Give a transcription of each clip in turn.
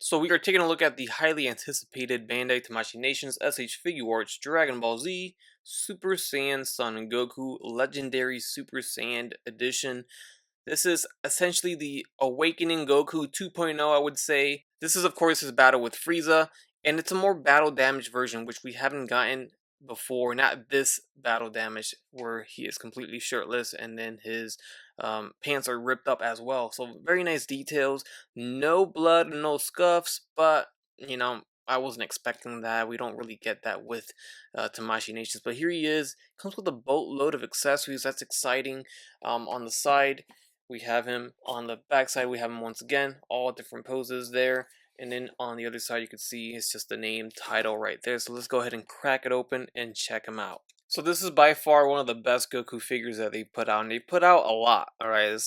So we are taking a look at the highly anticipated Bandai Tamashii Nations SH Figuarts Dragon Ball Z Super Saiyan Son Goku Legendary Super Saiyan Edition. This is essentially the Awakening Goku 2.0, I would say. This is, of course, his battle with Frieza, and it's a more battle damage version, which we haven't gotten before. Not this battle damage, where he is completely shirtless and then his pants are ripped up as well. So, very nice details. No blood, no scuffs, but, I wasn't expecting that. We don't really get that with Tamashii Nations. But here he is. Comes with a boatload of accessories. That's exciting. On the side, we have him. On the back side, we have him once again, all different poses there. And then on the other side, you can see it's just the name title right there. So let's go ahead and crack it open and check him out. So this is by far one of the best Goku figures that they put out, and they put out a lot. All right,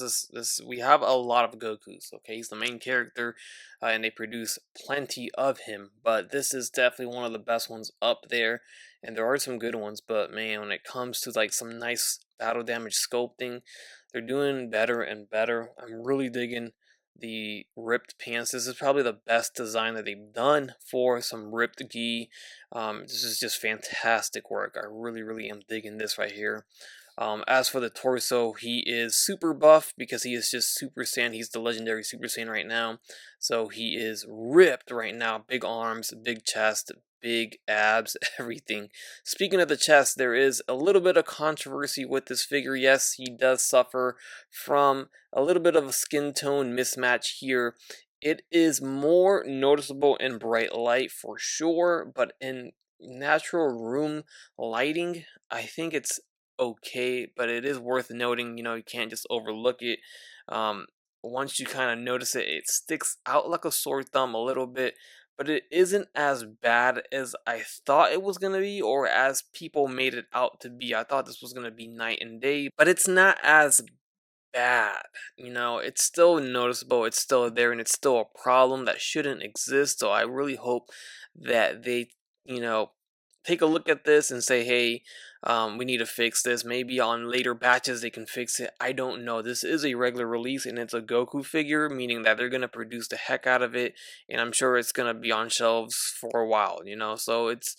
we have a lot of Gokus. Okay, he's the main character, and they produce plenty of him. But this is definitely one of the best ones up there, and there are some good ones. But man, when it comes to like some nice battle damage sculpting, they're doing better and better. I'm really digging the ripped pants. This is probably the best design that they've done for some ripped gi. This is just fantastic work. I really am digging this right here. As for the torso, he is super buff because he is just Super Saiyan. He's the legendary Super Saiyan right now. So he is ripped right now. Big arms, big chest, big abs, everything. Speaking of the chest, there is a little bit of controversy with this figure. Yes, he does suffer from a little bit of a skin tone mismatch here. It is more noticeable in bright light for sure, but in natural room lighting, I think it's okay, but it is worth noting, you can't just overlook it. Um, Once you kind of notice it, it sticks out like a sore thumb a little bit, but it isn't as bad as I thought it was going to be or as people made it out to be. I thought this was going to be night and day, but it's not as bad. It's still noticeable, it's still there, and it's still a problem that shouldn't exist. So I really hope that they, you know, take a look at this and say, hey, we need to fix this. Maybe on later batches they can fix it. I don't know. This is a regular release and it's a Goku figure, meaning that they're going to produce the heck out of it, and I'm sure it's going to be on shelves for a while. So it's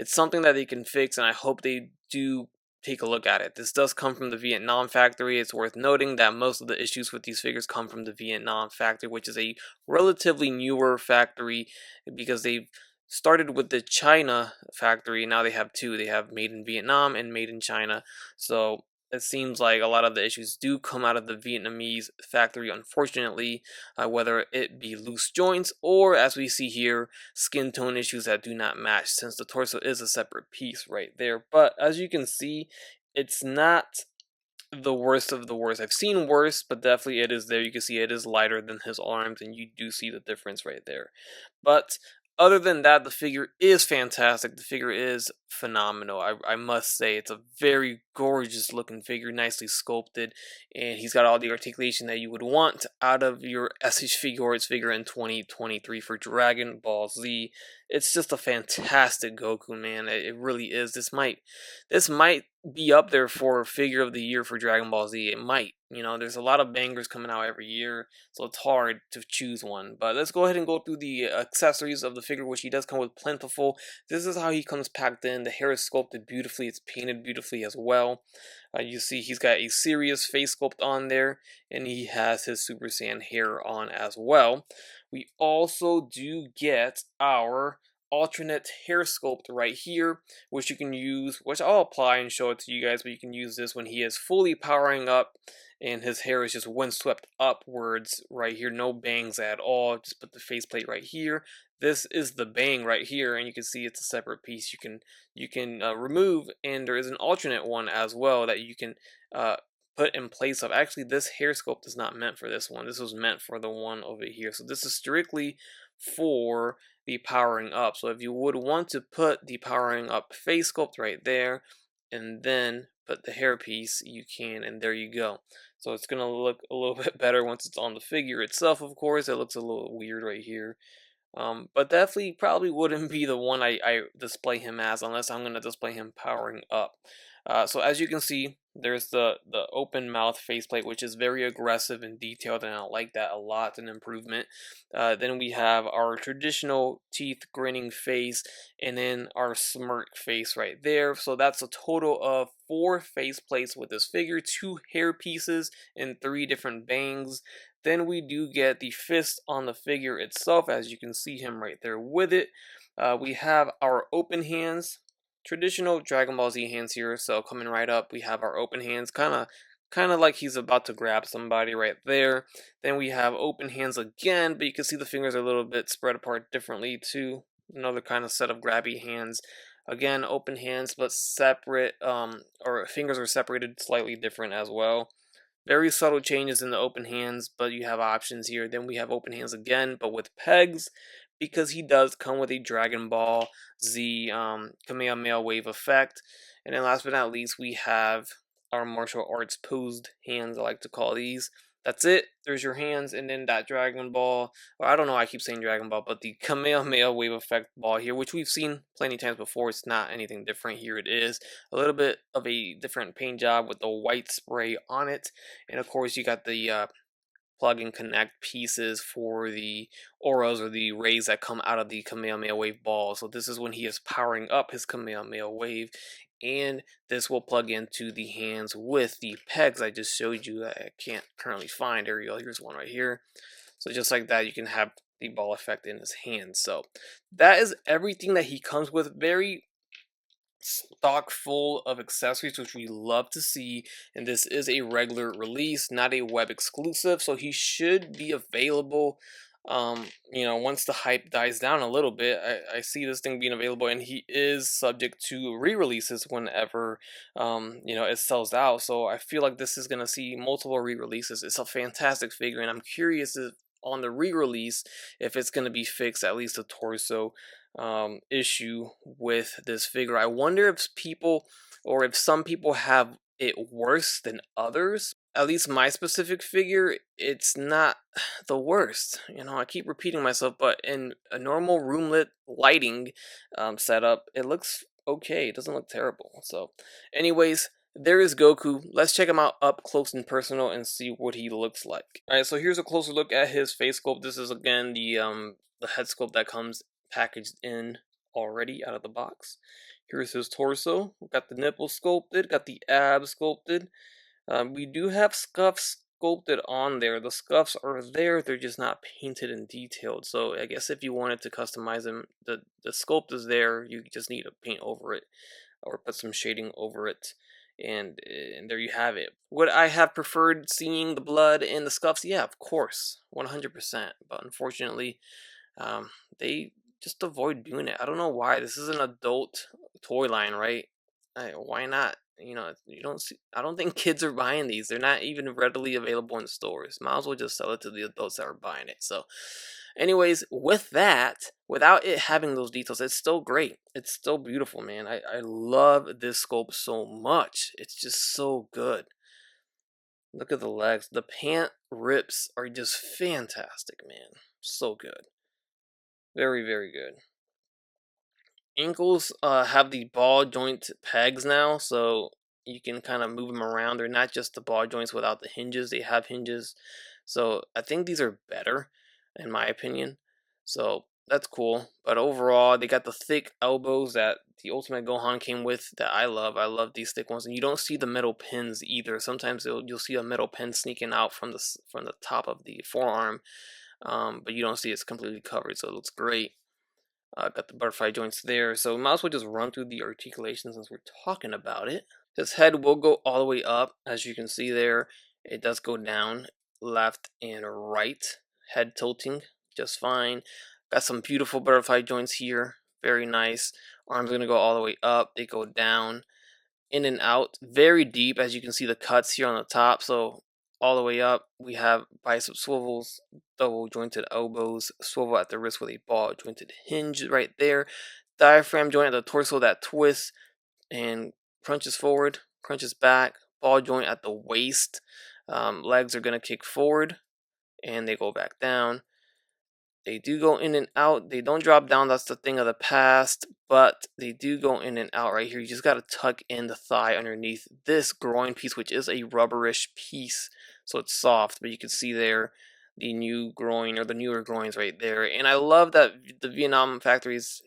something that they can fix, and I hope they do take a look at it. This does come from the Vietnam factory. It's worth noting that most of the issues with these figures come from the Vietnam factory, which is a relatively newer factory because they've started with the China factory. Now they have two. They have made in Vietnam and made in China. So it seems like a lot of the issues do come out of the Vietnamese factory, unfortunately, whether it be loose joints or, as we see here, skin tone issues that do not match, since the torso is a separate piece right there. But as you can see, it's not the worst of the worst. I've seen worse, but definitely it is there. You can see it is lighter than his arms, and you do see the difference right there. But other than that, the figure is fantastic. The figure is phenomenal. I must say, it's a very gorgeous looking figure, nicely sculpted, and he's got all the articulation that you would want out of your SH Figuarts figure in 2023 for Dragon Ball Z. It's just a fantastic Goku, man. It really is. This might be up there for figure of the year for Dragon Ball Z. It might. There's a lot of bangers coming out every year, so it's hard to choose one. But let's go ahead and go through the accessories of the figure, which he does come with plentiful. This is how he comes packed in. The hair is sculpted beautifully. It's painted beautifully as well. You see he's got a serious face sculpt on there, and he has his Super Saiyan hair on as well. We also do get our alternate hair sculpt right here, which you can use, which I'll apply and show it to you guys, but you can use this when he is fully powering up and his hair is just windswept upwards right here, no bangs at all. Just put the faceplate right here. This is the bang right here, and you can see it's a separate piece you can remove, and there is an alternate one as well that you can put in place of. Actually, this hair sculpt is not meant for this one. This was meant for the one over here. So this is strictly for the powering up. So if you would want to put the powering up face sculpt right there and then put the hair piece, you can, and there you go. So it's going to look a little bit better once it's on the figure itself. Of course, it looks a little weird right here. But definitely probably wouldn't be the one I display him as unless I'm going to display him powering up. So as you can see, there's the open mouth faceplate, which is very aggressive and detailed, and I like that a lot. An improvement. Then we have our traditional teeth grinning face, and then our smirk face right there. So that's a total of 4 faceplates with this figure, 2 hair pieces, and 3 different bangs. Then we do get the fist on the figure itself, as you can see him right there with it. We have our open hands, traditional Dragon Ball Z hands here. So coming right up, we have our open hands, kind of like he's about to grab somebody right there. Then we have open hands again, but you can see the fingers are a little bit spread apart differently too. Another kind of set of grabby hands. Again, open hands, but separate, or fingers are separated slightly different as well. Very subtle changes in the open hands, but you have options here. Then we have open hands again, but with pegs, because he does come with a Dragon Ball Z Kamehameha Wave effect. And then last but not least, we have our martial arts posed hands, I like to call these. That's it. There's your hands, and then that Dragon Ball, or I don't know, I keep saying Dragon Ball, but the Kamehameha Wave Effect ball here, which we've seen plenty of times before. It's not anything different. Here it is. A little bit of a different paint job with the white spray on it. And of course, you got the plug and connect pieces for the auras or the rays that come out of the Kamehameha Wave ball. So this is when he is powering up his Kamehameha Wave, and this will plug into the hands with the pegs I just showed you that I can't currently find. There you go, here's one right here. So just like that, you can have the ball effect in his hands. So that is everything that he comes with. Very stock full of accessories, which we love to see. And this is a regular release, not a web exclusive, so he should be available, once the hype dies down a little bit. I see this thing being available, and he is subject to re-releases whenever it sells out. So I feel like this is going to see multiple re-releases. It's a fantastic figure, and I'm curious if on the re-release if it's going to be fixed, at least the torso issue with this figure. I wonder if people, or if some people have it worse than others. At least my specific figure, it's not the worst. I keep repeating myself, but in a normal room lit lighting setup, it looks okay. It doesn't look terrible. So, anyways, there is Goku. Let's check him out up close and personal and see what he looks like. All right, so here's a closer look at his face sculpt. This is again the head sculpt that comes packaged in already out of the box. Here's his torso. We got the nipples sculpted, got the abs sculpted. We do have scuffs sculpted on there. The scuffs are there, they're just not painted and detailed. So I guess if you wanted to customize them, the sculpt is there. You just need to paint over it or put some shading over it. And there you have it. Would I have preferred seeing the blood and the scuffs? Yeah, of course, 100%. But unfortunately, they just avoid doing it. I don't know why. This is an adult toy line, right? Why not? You don't see. I don't think kids are buying these. They're not even readily available in stores. Might as well just sell it to the adults that are buying it. So, anyways, with that, without it having those details, it's still great. It's still beautiful, man. I love this sculpt so much. It's just so good. Look at the legs. The pant rips are just fantastic, man. So good. Very, very good. Ankles have the ball joint pegs now, so you can kind of move them around. They're not just the ball joints without the hinges, they have hinges. So I think these are better, in my opinion. So that's cool. But overall, they got the thick elbows that the Ultimate Gohan came with that I love. I love these thick ones, and you don't see the metal pins either. Sometimes you'll see a metal pin sneaking out from the top of the forearm, but you don't see it's completely covered, so it looks great. Got the butterfly joints there, so we might as well just run through the articulation since we're talking about it. His head will go all the way up, as you can see there. It does go down, left and right, head tilting just fine. Got some beautiful butterfly joints here, very nice. Arms gonna go all the way up, they go down, in and out, very deep, as you can see the cuts here on the top. So all the way up, we have bicep swivels, double jointed elbows, swivel at the wrist with a ball jointed hinge right there, diaphragm joint at the torso that twists and crunches forward, crunches back, ball joint at the waist. Legs are going to kick forward and they go back down. They do go in and out. They don't drop down. That's the thing of the past. But they do go in and out right here. You just got to tuck in the thigh underneath this groin piece, which is a rubberish piece. So it's soft. But you can see there the new groin or the newer groins right there. And I love that the Vietnam factories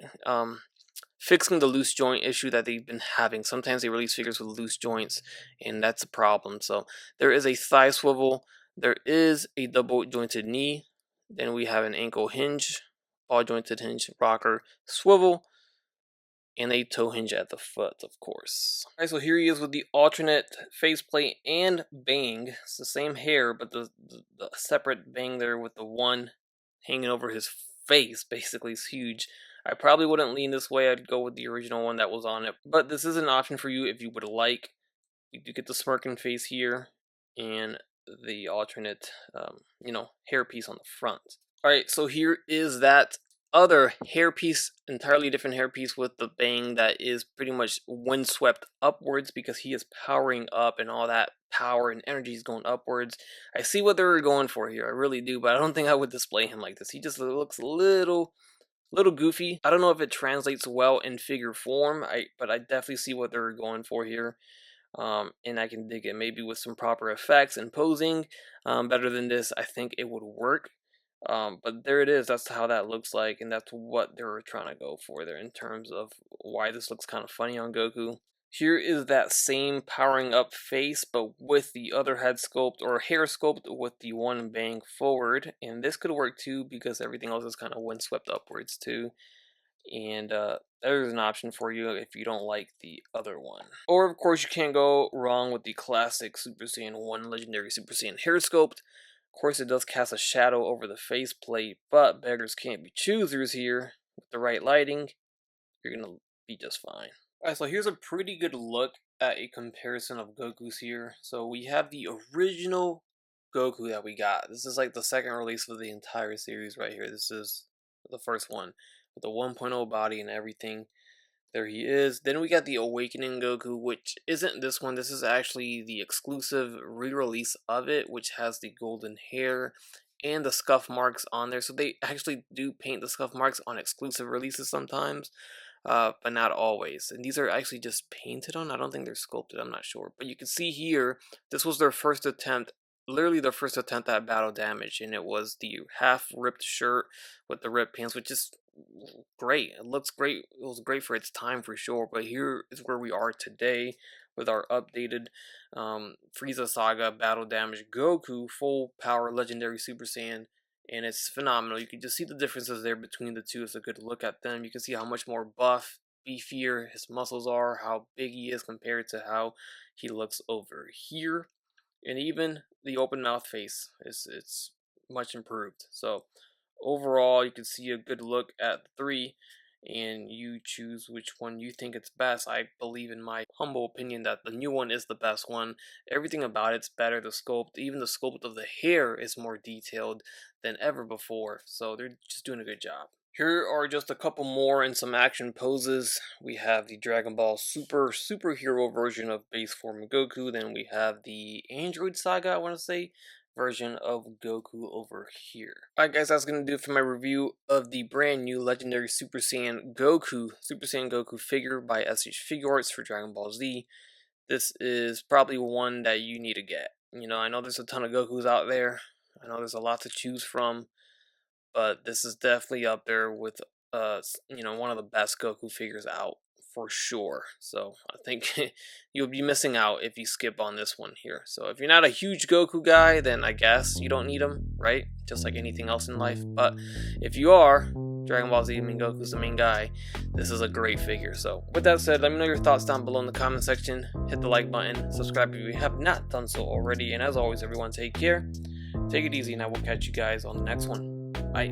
fixing the loose joint issue that they've been having. Sometimes they release figures with loose joints, and that's a problem. So there is a thigh swivel. There is a double jointed knee. Then we have an ankle hinge, ball jointed hinge, rocker, swivel, and a toe hinge at the foot, of course. Alright, so here he is with the alternate faceplate and bang. It's the same hair, but the separate bang there with the one hanging over his face basically is huge. I probably wouldn't lean this way. I'd go with the original one that was on it. But this is an option for you if you would like. You do get the smirking face here and the alternate, hairpiece on the front. Alright, so here is that other hairpiece, entirely different hairpiece with the bang that is pretty much windswept upwards because he is powering up and all that power and energy is going upwards. I see what they're going for here, I really do, but I don't think I would display him like this. He just looks a little goofy. I don't know if it translates well in figure form, but I definitely see what they're going for here. And I can dig it maybe with some proper effects and posing. Better than this, I think it would work. But there it is. That's how that looks like, and that's what they're trying to go for there in terms of why this looks kind of funny on Goku. Here is that same powering up face, but with the other head sculpt or hair sculpt with the one bang forward. And this could work too because everything else is kind of windswept upwards too. And there's an option for you if you don't like the other one. Or of course you can't go wrong with the classic Super Saiyan 1 Legendary Super Saiyan hair sculpt. Of course it does cast a shadow over the faceplate, but beggars can't be choosers here. With the right lighting, you're gonna be just fine. Alright, so here's a pretty good look at a comparison of Gokus here. So we have the original Goku that we got. This is like the second release of the entire series right here. This is the first one with the 1.0 body and everything. There he is. Then we got the Awakening Goku, which isn't this one. This is actually the exclusive re-release of it, which has the golden hair and the scuff marks on there. So they actually do paint the scuff marks on exclusive releases sometimes, but not always. And these are actually just painted on. I don't think they're sculpted. I'm not sure. But you can see here, this was their first attempt, literally their first attempt at battle damage, and it was the half-ripped shirt with the ripped pants, which is great. It looks great. It was great for its time for sure, but here is where we are today with our updated Frieza Saga Battle Damage Goku Full Power Legendary Super Saiyan, and it's phenomenal. You can just see the differences there between the two. It's a good look at them. You can see how much more buff, beefier his muscles are, how big he is compared to how he looks over here, and even the open mouth face it's much improved. So overall, you can see a good look at the three, and you choose which one you think it's best. I believe, in my humble opinion, that the new one is the best one. Everything about it's better. The sculpt, even the sculpt of the hair is more detailed than ever before. So they're just doing a good job. Here are just a couple more and some action poses. We have the Dragon Ball superhero version of base form Goku. Then we have the Android Saga, I want to say, version of Goku over here. Alright guys, that's going to do it for my review of the brand new Legendary Super Saiyan Goku figure by SH Figuarts for Dragon Ball Z. This is probably one that you need to get. You know, I know there's a ton of Gokus out there. I know there's a lot to choose from, but this is definitely up there with one of the best Goku figures out for sure. So I think you'll be missing out if you skip on this one here. So if you're not a huge Goku guy, then I guess you don't need him, right? Just like anything else in life. But if you are, Dragon Ball Z, Goku's the main guy, this is a great figure. So with that said, let me know your thoughts down below in the comment section. Hit the like button, subscribe if you have not done so already, and as always, everyone, take care, take it easy, and I will catch you guys on the next one. Bye.